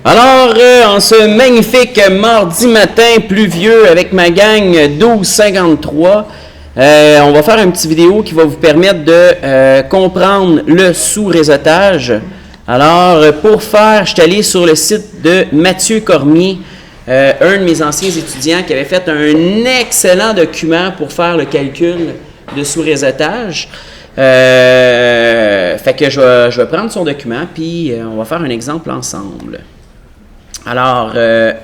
Alors, en ce magnifique mardi matin pluvieux avec ma gang 1253, on va faire une petite vidéo qui va vous permettre de comprendre le sous-réseautage. Alors, pour faire, je suis allé sur le site de Mathieu Cormier, un de mes anciens étudiants qui avait fait un excellent document pour faire le calcul de sous-réseautage. Fait que je vais prendre son document, puis on va faire un exemple ensemble. Alors, je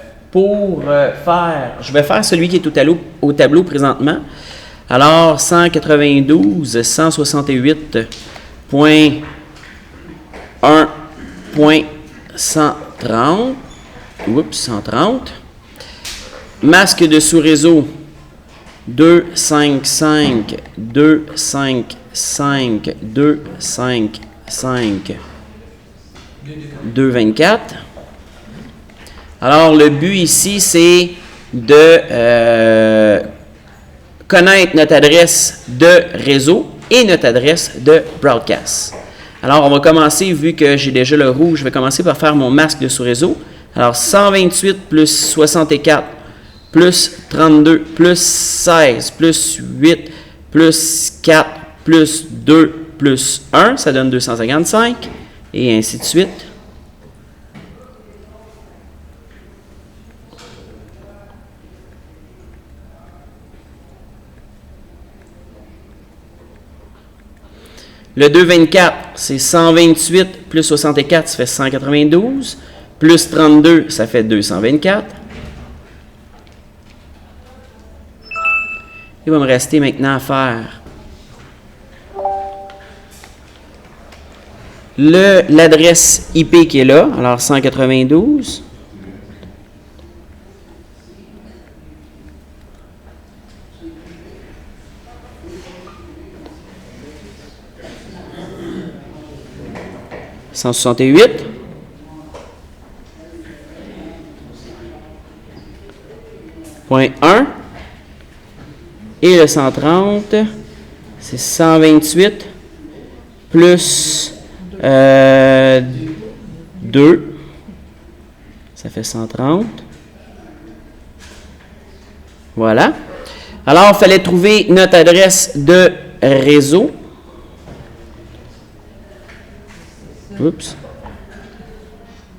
vais faire celui qui est au tableau présentement. Alors, 192, 172.1.130. Oups, 130. Masque de sous-réseau 255, 255, 255, 224. Alors, le but ici, c'est de connaître notre adresse de réseau et notre adresse de broadcast. Alors, on va commencer, vu que j'ai déjà le rouge, je vais commencer par faire mon masque de sous-réseau. Alors, 128 plus 64 plus 32 plus 16 plus 8 plus 4 plus 2 plus 1, ça donne 255, et ainsi de suite. Le 224, c'est 128 plus 64, ça fait 192. Plus 32, ça fait 224. Il va me rester maintenant à faire l'adresse IP qui est là, alors 192. « 168. Point 1. Et le 130, c'est 128 plus 2. Ça fait 130. Voilà. Alors, il fallait trouver notre adresse de réseau. Oups.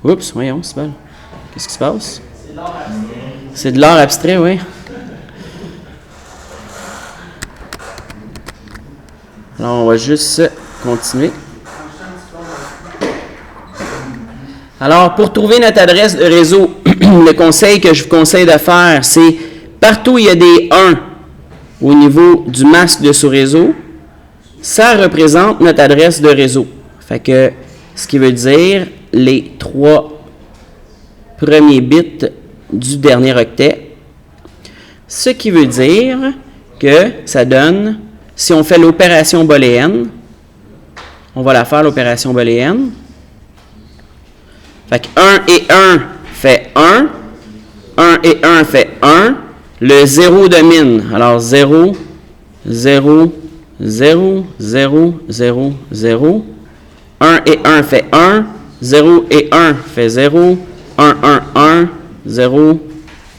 Oups, voyons, c'est bon. Qu'est-ce qui se passe? C'est de l'art abstrait, oui. Alors, on va juste continuer. Alors, pour trouver notre adresse de réseau, le conseil que je vous conseille de faire, c'est partout où il y a des 1 au niveau du masque de sous-réseau, ça représente notre adresse de réseau. Fait que, ce qui veut dire les 3 premiers bits du dernier octet. Ce qui veut dire que ça donne, si on fait l'opération booléenne, on va la faire l'opération booléenne. Fait que 1 et 1 fait 1. 1 et 1 fait 1. Le 0 domine. Alors 0, 0, 0, 0, 0, 0. 1 et 1 fait 1. 0 et 1 fait 0. 1, 1, 1. 0,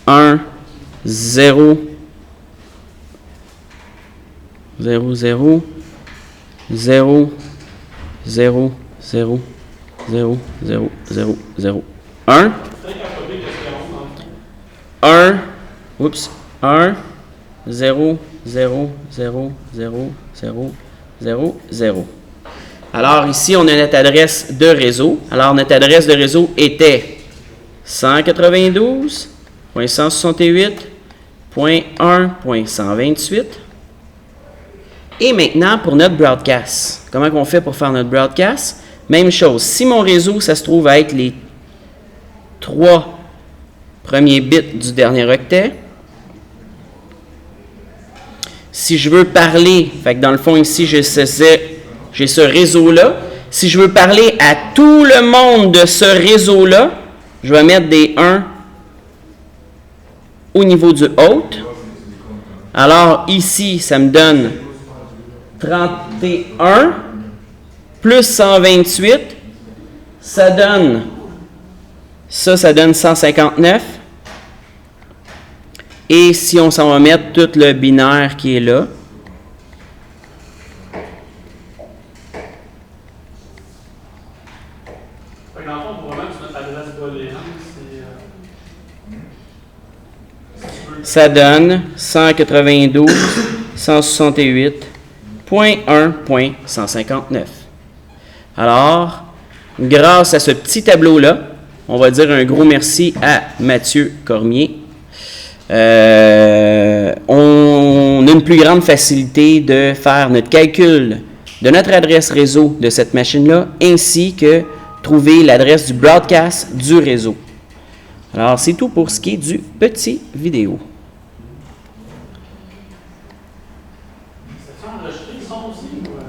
1, 0, 0, 0, 0, 0, 0, 0, 0, 0, 0, 1, 1, oups, 1, 0, 0, 0, 0, 0, 0, 0. Alors ici, on a notre adresse de réseau. Alors notre adresse de réseau était 192.168.1.128. Et maintenant, pour notre broadcast. Comment on fait pour faire notre broadcast? Même chose. Si mon réseau, ça se trouve à être les 3 premiers bits du dernier octet. Si je veux parler, fait que dans le fond ici, j'ai ce réseau-là. Si je veux parler à tout le monde de ce réseau-là, je vais mettre des 1 au niveau du hôte. Alors, ici, ça me donne 31 plus 128, ça donne Ça donne 159. Et si on s'en va mettre tout le binaire qui est là, ça donne 192.168.1.159. Alors, grâce à ce petit tableau-là, on va dire un gros merci à Mathieu Cormier. On a une plus grande facilité de faire notre calcul de notre adresse réseau de cette machine-là, ainsi que trouver l'adresse du broadcast du réseau. Alors, c'est tout pour ce qui est du petit vidéo.